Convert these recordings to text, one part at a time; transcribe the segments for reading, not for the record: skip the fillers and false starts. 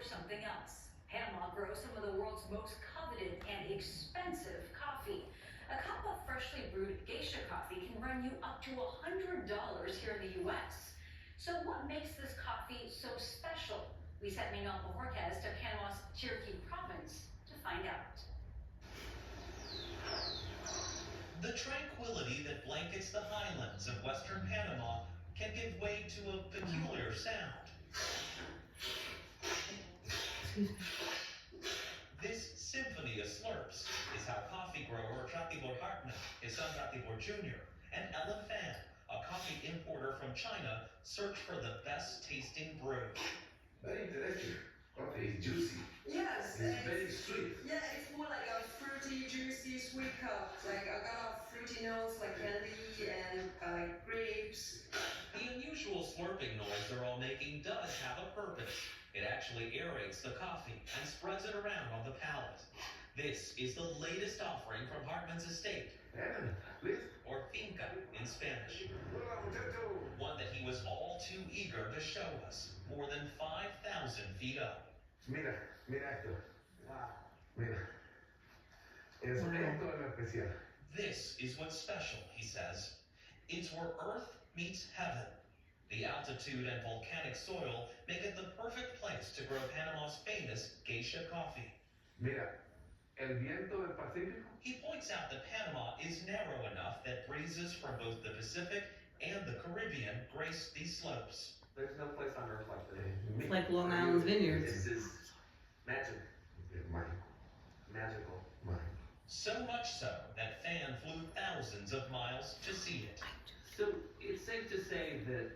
something else. Panama grows some of the world's most coveted and expensive coffee. A cup of freshly brewed geisha coffee can run you up to $100 here in the U.S. So what makes this coffee so special? We sent Manuel Bojorquez to Panama's Chiriquí province to find out. The tranquility that blankets the highlands of western Panama can give way to a peculiar sound. This symphony of slurps is how coffee grower Ratibor Hartman, his son Ratibor Jr., and Ellen Fan, a coffee importer from China, search for the best tasting brew. Very interesting. Coffee is juicy. Yes. It's very sweet. Yeah, it's more like a fruity, juicy, sweet cup. Like I got a fruity notes like candy and like grapes. The unusual slurping noise they're all making does have a purpose. It actually aerates the coffee and spreads it around on the palate. This is the latest offering from Hartman's estate, or finca in Spanish. One that he was all too eager to show us, more than 5,000 feet up. Mira esto. Wow. Mira. Esto es especial. This is what's special, he says. It's where earth meets heaven. The altitude and volcanic soil make it the perfect place to grow Panama's famous geisha coffee. Mira, el viento del Pacífico. He points out that Panama is narrow enough that breezes from both the Pacific and the Caribbean grace these slopes. There's no place on earth like this. It's like Long Island's vineyards. This is magic. Magical. So much so that Fan flew thousands of miles to see it. So it's safe to say that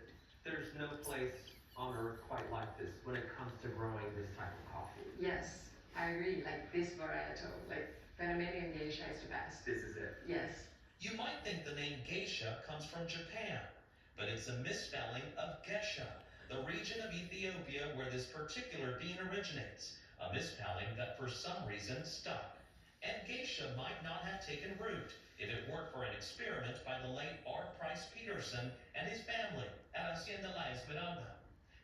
there's no place on earth quite like this when it comes to growing this type of coffee. Yes, I agree. Like this varietal, like Panamanian geisha is the best. This is it. Yes. You might think the name geisha comes from Japan, but it's a misspelling of Gesha, the region of Ethiopia where this particular bean originates, a misspelling that for some reason stuck. And geisha might not have taken root if it weren't for an experiment by the late Art Price Peterson and his family at Hacienda La Esmeralda.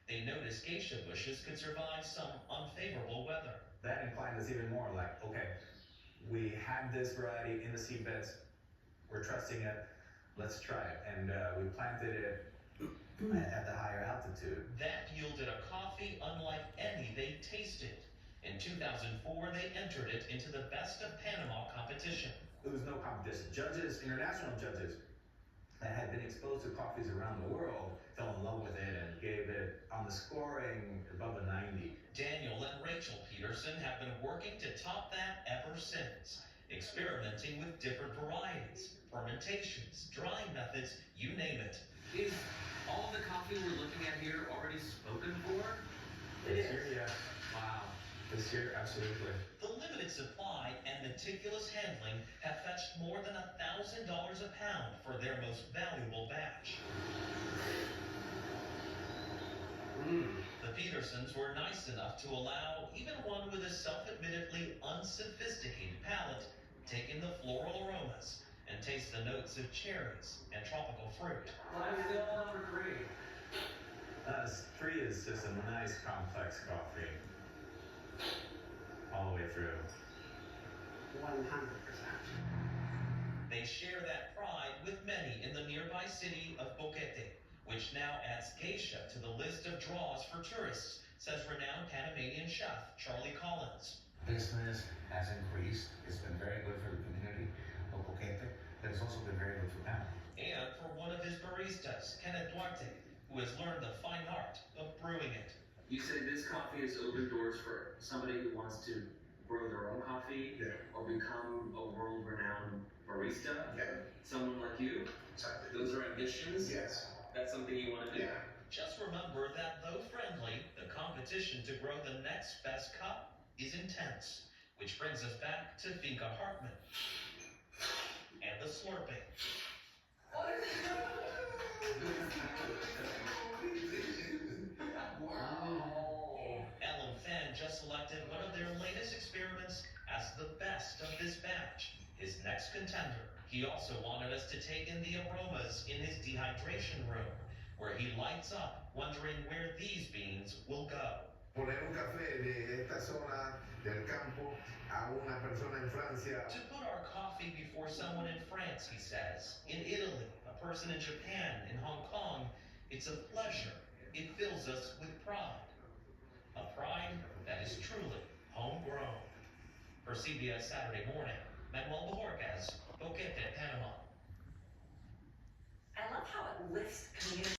They noticed geisha bushes could survive some unfavorable weather. That inclined us even more like, okay, we have this variety in the seedbeds, we're trusting it, let's try it. And we planted it at the higher altitude. That yielded a coffee unlike any they tasted. In 2004, they entered it into the Best of Panama competition. There was no competition. Judges, international judges, that had been exposed to coffees around the world fell in love with it and gave it on the scoring above a 90. Daniel and Rachel Peterson have been working to top that ever since, experimenting with different varieties, fermentations, drying methods, you name it. Is all the coffee we're looking at here already spoken for? It is. Yeah. Wow. This year, absolutely. The limited supply and meticulous handling have fetched more than $1,000 a pound for their most valuable batch. The Petersons were nice enough to allow even one with a self-admittedly unsophisticated palate take in the floral aromas and taste the notes of cherries and tropical fruit. Well, still number 3. 3 is just a nice complex coffee. All the way through. 100%. They share that pride with many in the nearby city of Boquete, which now adds geisha to the list of draws for tourists, says renowned Panamanian chef Charlie Collins. Business has increased. It's been very good for the community of Boquete, but it's also been very good for Panama. And for one of his baristas, Kenneth Duarte, who has learned the fine art of brewing it. You said this coffee has opened doors for somebody who wants to grow their own coffee or become a world-renowned barista. Yeah. Someone like you. Exactly. Those are ambitions. Yes. That's something you want to do. Yeah. Just remember that though friendly, the competition to grow the next best cup is intense, which brings us back to Finca Hartman and the slurping. Ellen Fan just selected one of their latest experiments as the best of this batch, his next contender. He also wanted us to take in the aromas in his dehydration room, where he lights up, wondering where these beans will go. Poner un café de esta zona del campo a una persona en Francia. To put our coffee before someone in France, he says, in Italy, a person in Japan, in Hong Kong, it's a pleasure. It fills us with pride. A pride that is truly homegrown. For CBS Saturday Morning, Manuel Bojorquez, Boquete, Panama. I love how it lists community